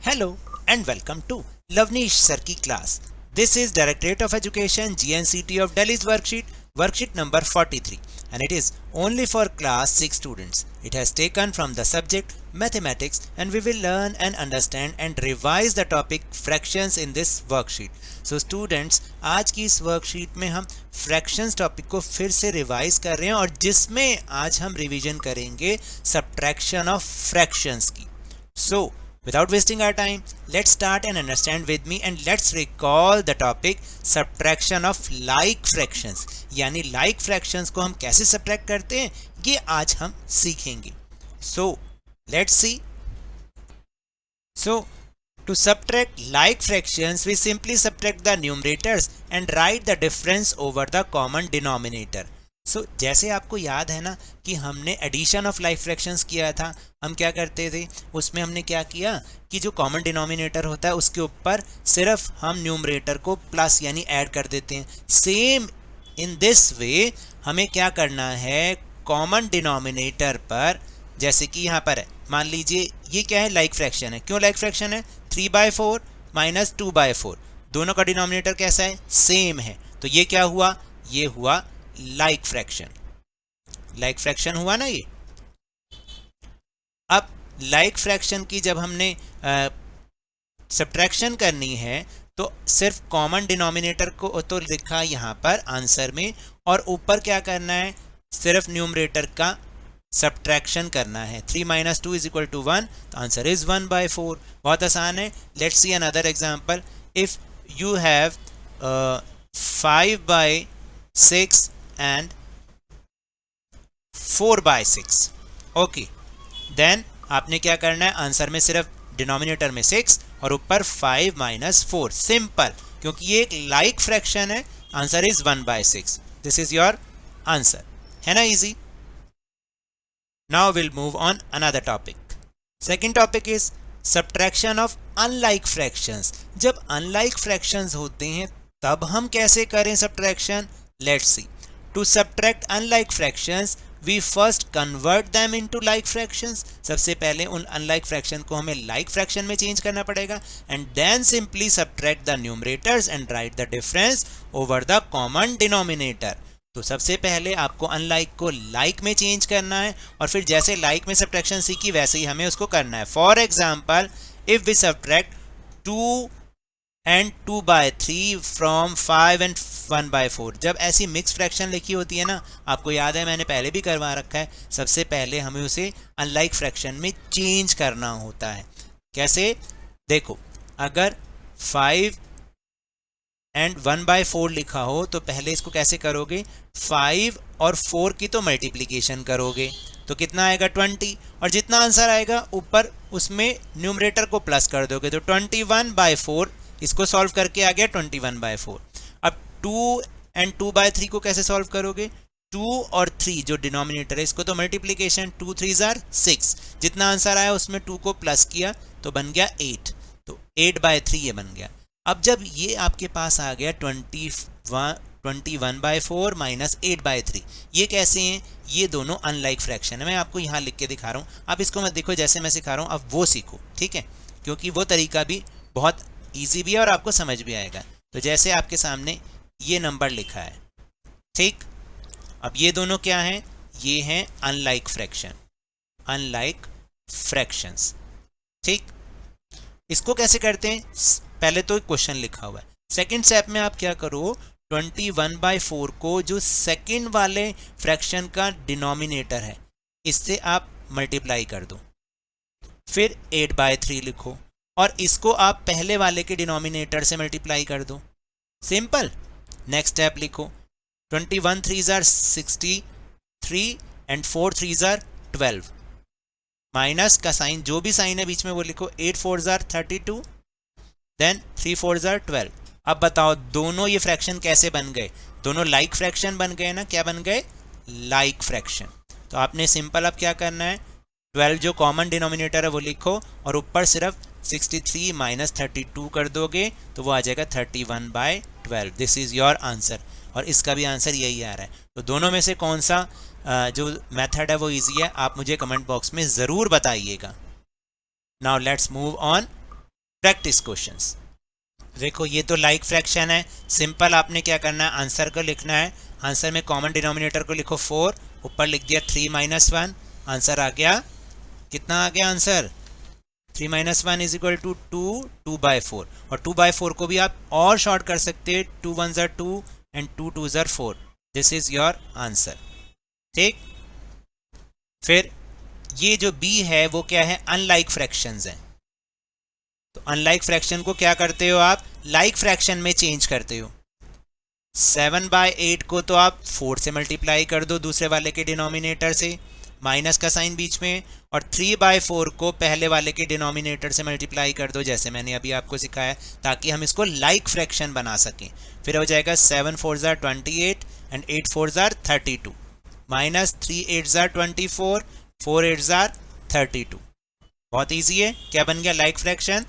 Hello and welcome to Lavnish Sir की class. This is Directorate of Education GNCT of Delhi's worksheet number 43, and it is only for class 6 students. It has taken from the subject mathematics, and we will learn and understand and revise the topic fractions in this worksheet. So students, आज की इस worksheet में हम fractions topic को फिर से revise कर रहे हैं और जिसमें आज हम revision करेंगे subtraction of fractions की. So without wasting our time, let's start and understand with me, and let's recall the topic subtraction of like fractions. यानी like fractions को हम कैसे subtract करते हैं ये आज हम सीखेंगे. So let's see. So to subtract like fractions, we simply subtract the numerators and write the difference over the common denominator. So जैसे आपको याद है ना कि हमने एडिशन ऑफ लाइक फ्रैक्शंस किया था, हम क्या करते थे उसमें हमने क्या किया कि जो कॉमन डिनोमिनेटर होता है उसके ऊपर सिर्फ हम न्यूमरेटर को प्लस यानी ऐड कर देते हैं. सेम इन दिस वे हमें क्या करना है, कॉमन डिनोमिनेटर पर जैसे कि यहाँ पर है, मान लीजिए ये क्या है, लाइक फ्रैक्शन है. क्यों लाइक फ्रैक्शन है? 3/4 माइनस 2/4, दोनों का डिनोमिनेटर कैसा है, सेम है. तो ये क्या हुआ, ये हुआ लाइक फ्रैक्शन. लाइक फ्रैक्शन हुआ ना ये. अब लाइक फ्रैक्शन की जब हमने सब्ट्रैक्शन करनी है तो सिर्फ कॉमन डिनोमिनेटर को तो लिखा यहाँ पर आंसर में, और ऊपर क्या करना है, सिर्फ न्यूमरेटर का सब्ट्रैक्शन करना है. 3 - 2 = 1, तो आंसर इज 1/4. बहुत आसान है. Let's see another example. If you have 5/6 and 4/6. Okay, then आपने क्या करना है, आंसर में सिर्फ डिनोमिनेटर में 6 और ऊपर 5 - 4. सिंपल, क्योंकि ये एक लाइक फ्रैक्शन है. Answer is 1/6. This is your answer, है ना, easy. Now will move on another topic. Second topic is subtraction of unlike fractions. जब अनलाइक फ्रैक्शंस होते हैं तब हम कैसे करें subtraction. Let's see. To subtract unlike fractions, we first convert them into like fractions. सबसे पहले उन unlike fraction को हमें like fraction में change करना पड़ेगा, and then simply subtract the numerators and write the difference over the common denominator. तो सबसे पहले आपको unlike को like में change करना है और फिर जैसे like में subtraction सीखी वैसे ही हमें उसको करना है. For example, if we subtract 2 and 2/3 from 5 and 1/4. जब ऐसी मिक्स फ्रैक्शन लिखी होती है ना, आपको याद है मैंने पहले भी करवा रखा है, सबसे पहले हमें उसे अनलाइक फ्रैक्शन में चेंज करना होता है. कैसे, देखो, अगर 5 and 1/4 लिखा हो तो पहले इसको कैसे करोगे, 5 और 4 की तो मल्टीप्लिकेशन करोगे तो कितना आएगा, 20, और जितना आंसर आएगा ऊपर उसमें न्यूमरेटर को प्लस कर दोगे तो 21/4. इसको सॉल्व करके आ गया 21/4. अब 2 and 2/3 को कैसे सॉल्व करोगे, 2 और 3 जो डिनोमिनेटर है इसको तो मल्टीप्लिकेशन, 2 3 = 6, जितना आंसर आया उसमें 2 को प्लस किया तो बन गया 8, तो 8/3 ये बन गया. अब जब ये आपके पास आ गया 21/4 माइनस 8/3, ये कैसे हैं, ये दोनों अनलाइक फ्रैक्शन है. मैं आपको यहाँ लिख के दिखा रहा हूँ, आप इसको मत देखो जैसे मैं सिखा रहा हूँ, अब वो सीखो, ठीक है, क्योंकि वो तरीका भी बहुत ईजी भी है और आपको समझ भी आएगा. तो जैसे आपके सामने ये नंबर लिखा है, ठीक, अब ये दोनों क्या हैं, ये हैं अनलाइक फ्रैक्शन, अनलाइक फ्रैक्शंस, ठीक. इसको कैसे करते हैं, पहले तो एक क्वेश्चन लिखा हुआ है. सेकंड स्टेप में आप क्या करो, 21/4 को जो सेकंड वाले फ्रैक्शन का डिनोमिनेटर है इससे आप मल्टीप्लाई कर दो, फिर 8/3 लिखो और इसको आप पहले वाले के डिनोमिनेटर से मल्टीप्लाई कर दो. सिंपल. नेक्स्ट स्टेप लिखो, 21 3 = 63 and 4 3 = 12. माइनस का साइन, जो भी साइन है बीच में वो लिखो. 8 4 = 32, देन 3 4 = 12. अब बताओ दोनों ये फ्रैक्शन कैसे बन गए, दोनों लाइक फ्रैक्शन बन गए ना. क्या बन गए, लाइक फ्रैक्शन. तो आपने सिंपल अब क्या करना है, 12 जो कॉमन डिनोमिनेटर है वो लिखो और ऊपर सिर्फ 63 - 32 कर दोगे तो वो आ जाएगा 31/12. दिस इज़ योर आंसर, और इसका भी आंसर यही आ रहा है. तो दोनों में से कौन सा जो मेथड है वो इजी है, आप मुझे कमेंट बॉक्स में ज़रूर बताइएगा. Now let's move on practice questions. देखो ये तो लाइक फ्रैक्शन है, सिंपल आपने क्या करना है, आंसर को लिखना है। आंसर में कॉमन डिनोमिनेटर को लिखो 4, ऊपर लिख दिया 3 - 1, आंसर आ गया, कितना आ गया आंसर, 3 - 1 इज इक्वल टू 2, 2/4। और 2/4 को भी आप और शॉर्ट कर सकते हैं, 2 1s are 2 and 2 2s are 4। This is your answer. ठीक, फिर ये जो बी है वो क्या है, अनलाइक फ्रैक्शंस हैं। तो अनलाइक फ्रैक्शन को क्या करते हो आप, लाइक फ्रैक्शन में चेंज करते हो। 7/8 को तो आप 4 से मल्टीप्लाई कर दो दूसरे वाले के डिनोमिनेटर से, माइनस का साइन बीच में, और 3/4 को पहले वाले के डिनोमिनेटर से मल्टीप्लाई कर दो, जैसे मैंने अभी आपको सिखाया, ताकि हम इसको लाइक फ्रैक्शन बना सकें। फिर हो जाएगा 7 4s are 28 and 8 4s are 32, minus 3 8s are 24, 4 8s are 32। बहुत ईजी है, क्या बन गया, लाइक फ्रैक्शन।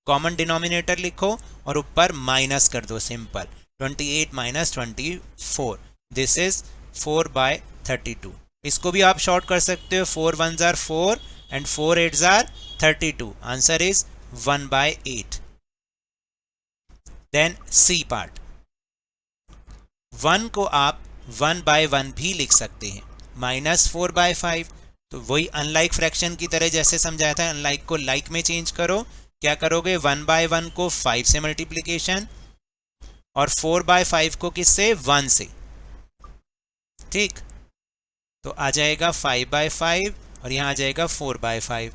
कॉमन डिनोमिनेटर लिखो और ऊपर माइनस कर दो, सिंपल, 28 - 24, दिस इज 4/32। इसको भी आप शॉर्ट कर सकते हो, 4 1s are 4 and 4 8s are 32, answer is 1/8। Then C part, 1 को आप 1/1 भी लिख सकते हैं, -4/5। तो वही अनलाइक फ्रैक्शन की तरह जैसे समझाया था, अनलाइक को लाइक में चेंज करो। क्या करोगे, 1/1 को 5 से मल्टीप्लीकेशन और 4/5 को किससे, 1 से। ठीक, तो आ जाएगा 5/5 और यहाँ आ जाएगा 4/5।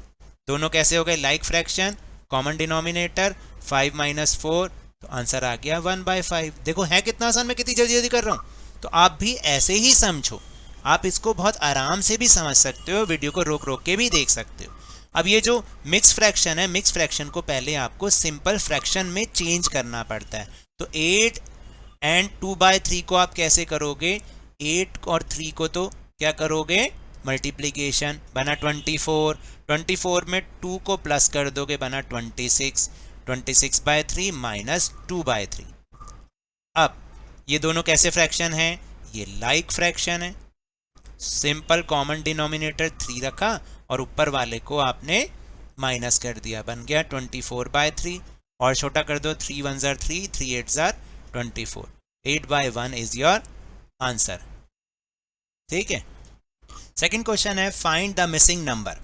दोनों कैसे हो गए, लाइक फ्रैक्शन, कॉमन डिनोमिनेटर 5 - 4, तो आंसर आ गया 1/5। देखो है कितना आसान, मैं कितनी जल्दी जल्दी कर रहा हूँ। तो आप भी ऐसे ही समझो, आप इसको बहुत आराम से भी समझ सकते हो, वीडियो को रोक रोक के भी देख सकते हो। अब ये जो मिक्स फ्रैक्शन है, मिक्स फ्रैक्शन को पहले आपको सिंपल फ्रैक्शन में चेंज करना पड़ता है। तो 8 एंड 2/3 को आप कैसे करोगे, 8 और 3 को तो क्या करोगे, मल्टीप्लीकेशन, बना 24, 24 में 2 को प्लस कर दोगे, बना 26, 26/3 माइनस 2/3। अब ये दोनों कैसे फ्रैक्शन हैं, ये लाइक फ्रैक्शन है। सिंपल कॉमन डिनोमिनेटर 3 रखा और ऊपर वाले को आपने माइनस कर दिया, बन गया 24/3, और छोटा कर दो, 3 1s are 3, 3 8s are 24, 8/1 is your answer. ठीक है, सेकंड क्वेश्चन है, फाइंड द मिसिंग नंबर।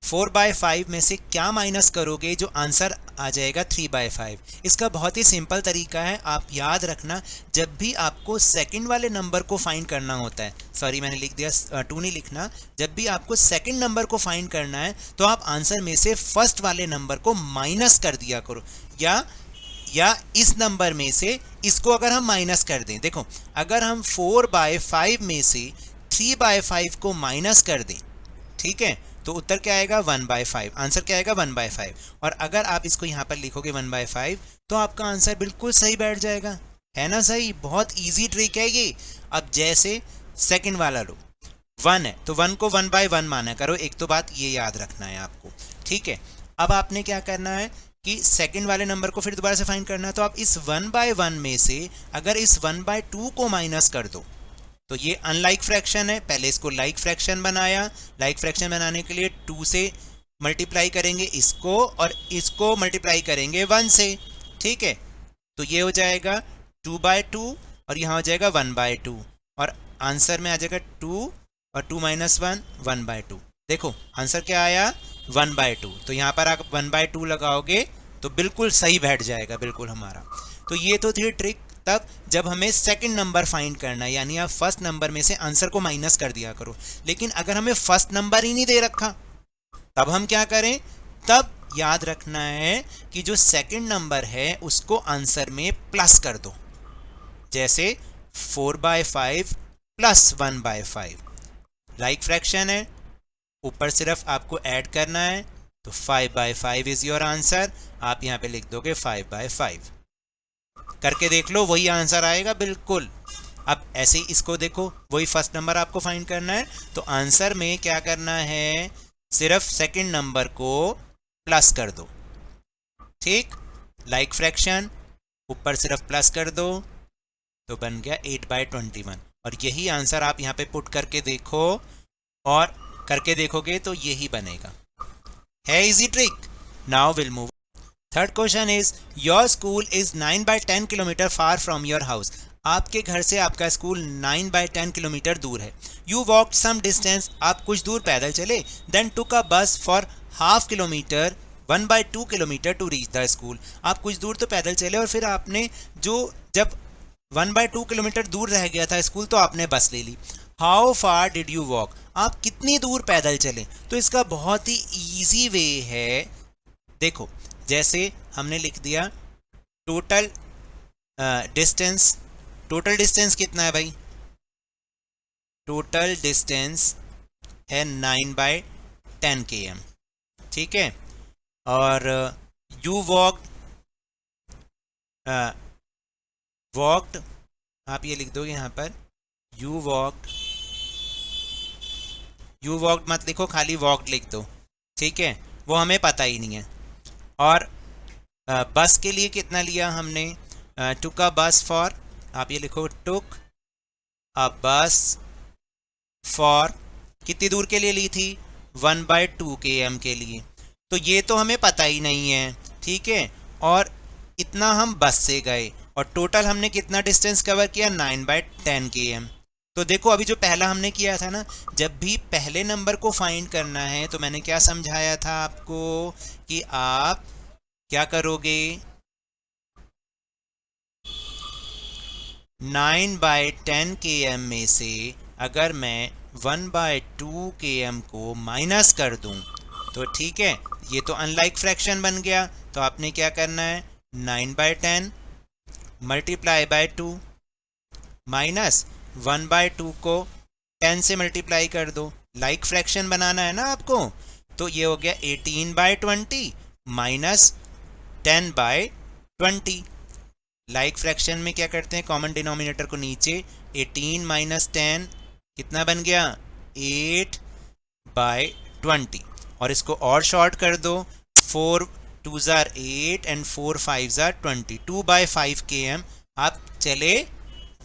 4/5 में से क्या माइनस करोगे जो आंसर आ जाएगा 3/5। इसका बहुत ही सिंपल तरीका है, आप याद रखना, जब भी आपको सेकंड वाले नंबर को फाइंड करना होता है, सॉरी मैंने लिख दिया 2 नहीं लिखना, जब भी आपको सेकंड नंबर को फाइंड करना है तो आप आंसर में से फर्स्ट वाले नंबर को माइनस कर दिया करो, या इस नंबर में से इसको अगर हम माइनस कर दें। देखो अगर हम 4/5 में से 3/5 को माइनस कर दें, ठीक है, तो उत्तर क्या आएगा, 1/5, आंसर क्या आएगा, 1/5। और अगर आप इसको यहाँ पर लिखोगे 1/5 तो आपका आंसर बिल्कुल सही बैठ जाएगा, है ना सही। बहुत इजी ट्रिक है ये। अब जैसे सेकंड वाला लो, 1 है तो 1 को 1/1 माना करो, एक तो बात ये याद रखना है आपको। ठीक है, अब आपने क्या करना है कि सेकंड वाले नंबर को फिर दोबारा से फाइंड करना है, तो आप इस 1/1 में से अगर इस 1/2 को माइनस कर दो तो ये अनलाइक फ्रैक्शन है। पहले इसको लाइक फ्रैक्शन बनाया, लाइक फ्रैक्शन बनाने के लिए 2 से मल्टीप्लाई करेंगे इसको, और इसको मल्टीप्लाई करेंगे 1 से। ठीक है, तो ये हो जाएगा 2/2 और यहाँ हो जाएगा 1/2, और आंसर में आ जाएगा 2 और 2 - 1 1/2। देखो आंसर क्या आया, 1/2। तो यहाँ पर आप 1/2 लगाओगे तो बिल्कुल सही बैठ जाएगा, बिल्कुल हमारा। तो ये तो थी ट्रिक तब जब हमें सेकंड नंबर फाइंड करना है, यानी आप फर्स्ट नंबर में से आंसर को माइनस कर दिया करो। लेकिन अगर हमें फर्स्ट नंबर ही नहीं दे रखा तब हम क्या करें, तब याद रखना है कि जो सेकंड नंबर है उसको आंसर में प्लस कर दो, जैसे 4/5 प्लस 1/5। लाइक फ्रैक्शन है, ऊपर सिर्फ आपको ऐड करना है, तो 5/5 इज योर आंसर। आप यहाँ पे लिख दोगे 5/5, करके देख लो, वही आंसर आएगा बिल्कुल। अब ऐसे ही इसको देखो, वही फर्स्ट नंबर आपको फाइंड करना है, तो आंसर में क्या करना है, सिर्फ सेकंड नंबर को प्लस कर दो। ठीक, लाइक फ्रैक्शन, ऊपर सिर्फ प्लस कर दो, तो बन गया 8/21। और यही आंसर आप यहाँ पे पुट करके देखो, और करके देखोगे तो यही बनेगा। है easy trick. Now will move third question is your school is 9/10 kilometre far from your house. आपके घर से आपका स्कूल 9/10 किलोमीटर दूर है। यू वॉक सम डिस्टेंस, आप कुछ दूर पैदल चले। Then took a bus for half kilometre 1/2 kilometre to reach the school. आप कुछ दूर तो पैदल चले और फिर आपने जब 1/2 किलोमीटर दूर रह गया था स्कूल तो आपने बस ले ली। How far did you walk, आप कितनी दूर पैदल चले। तो इसका बहुत ही ईजी वे है, देखो जैसे हमने लिख दिया टोटल डिस्टेंस। टोटल डिस्टेंस कितना है भाई, टोटल डिस्टेंस है 9/10 km, ठीक है। और यू वॉक्ड आप ये लिख दो यहाँ पर, यू वॉक्ड मत लिखो, खाली वॉक्ड लिख दो, ठीक है, वो हमें पता ही नहीं है। और बस के लिए कितना लिया हमने, टुक अ बस फॉर, आप ये लिखो टुक अ बस फॉर, कितनी दूर के लिए ली थी, 1/2 km के लिए। तो ये तो हमें पता ही नहीं है, ठीक है। और इतना हम बस से गए और टोटल हमने कितना डिस्टेंस कवर किया, 9/10 km। तो देखो अभी जो पहला हमने किया था ना, जब भी पहले नंबर को फाइंड करना है तो मैंने क्या समझाया था आपको कि आप क्या करोगे, 9/10 km में से अगर मैं 1/2 km को माइनस कर दूं तो ठीक है, ये तो अनलाइक फ्रैक्शन बन गया। तो आपने क्या करना है, 9/10 मल्टीप्लाई बाय 2 माइनस 1/2 को 10 से मल्टीप्लाई कर दो, लाइक फ्रैक्शन बनाना है ना आपको। तो ये हो गया 18/20 माइनस 10/20। लाइक फ्रैक्शन में क्या करते हैं, कॉमन डिनोमिनेटर को नीचे, 18 माइनस 10 कितना बन गया, 8/20। और इसको और शॉर्ट कर दो, 4 2s are 8 and 4 5s are 20, 2/5 km आप चले,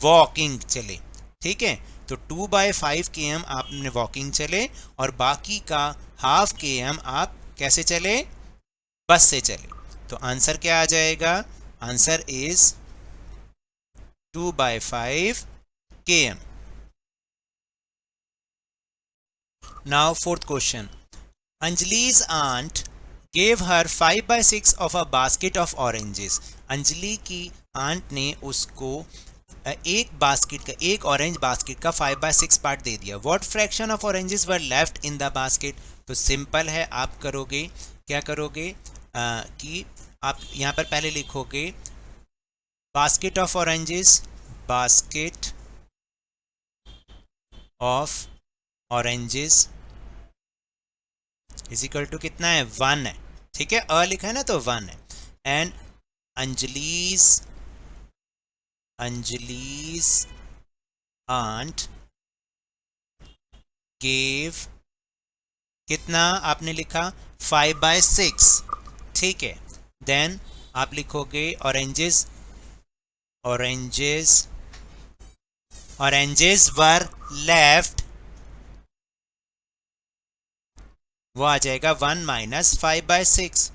वॉकिंग चले, ठीक है। तो 2/5 km आपने वॉकिंग चले और बाकी का हाफ km आप कैसे चले, बस से चले। तो आंसर क्या आ जाएगा, answer is 2/5 km। Now fourth question, Anjali's aunt gave her 5/6 of a basket of oranges। Anjali की आंट ने उसको एक बास्केट का, एक ऑरेंज बास्केट का 5/6 पार्ट दे दिया। What fraction of oranges were left in the basket. तो सिंपल है, आप करोगे क्या करोगे कि आप यहाँ पर पहले लिखोगे basket of oranges, basket of oranges is equal to कितना है, 1 है, ठीक है, अ लिखा है ना तो 1 है। एंड अंजलि's आंट गेव, कितना आपने लिखा, 5/6, ठीक है। देन आप लिखोगे ऑरेंजेस वर लेफ्ट, वो आ जाएगा 1 माइनस 5/6।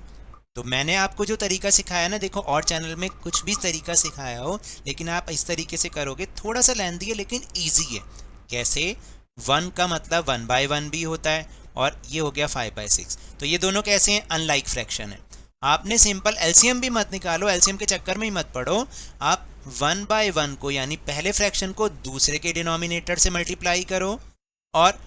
तो मैंने आपको जो तरीका सिखाया ना, देखो और चैनल में कुछ भी तरीका सिखाया हो, लेकिन आप इस तरीके से करोगे, थोड़ा सा लेंथी है लेकिन इजी है। कैसे, 1 का मतलब 1/1 भी होता है और ये हो गया 5/6। तो ये दोनों कैसे हैं, अनलाइक फ्रैक्शन है। आपने सिंपल एलसीएम भी मत निकालो, एलसीएम के चक्कर में ही मत पड़ो। आप 1/1 को यानी पहले फ्रैक्शन को दूसरे के डिनोमिनेटर से मल्टीप्लाई करो और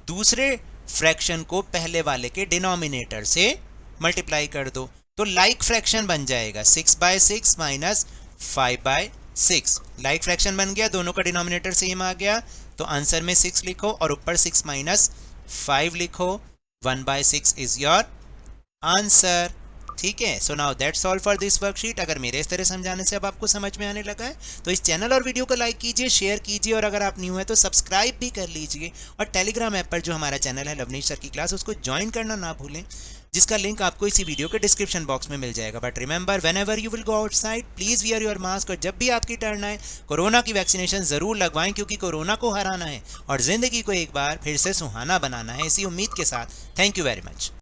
दूसरे फ्रैक्शन को पहले वाले के डिनोमिनेटर से मल्टीप्लाई कर दो, तो लाइक फ्रैक्शन बन जाएगा 6/6 माइनस 5/6। लाइक फ्रैक्शन बन गया, दोनों का डिनोमिनेटर सेम आ गया। तो आंसर में 6 लिखो और ऊपर 6 माइनस 5 लिखो, 1/6 इज योर आंसर, ठीक है। So now that's all for this worksheet. अगर मेरे इस तरह समझाने से अब आपको समझ में आने लगा है तो इस चैनल और वीडियो को लाइक कीजिए, शेयर कीजिए और अगर आप न्यू है तो सब्सक्राइब भी कर लीजिए। और टेलीग्राम ऐप पर जो हमारा चैनल है लवनीश सर की क्लास, उसको ज्वाइन करना ना भूलें, जिसका लिंक आपको इसी वीडियो के डिस्क्रिप्शन बॉक्स में मिल जाएगा। But remember, whenever you will go outside please wear your mask. और जब भी आपकी टर्न आए कोरोना की वैक्सीनेशन जरूर लगवाएं, क्योंकि कोरोना को हराना है और जिंदगी को एक बार फिर से सुहाना बनाना है। इसी उम्मीद के साथ थैंक यू वेरी मच।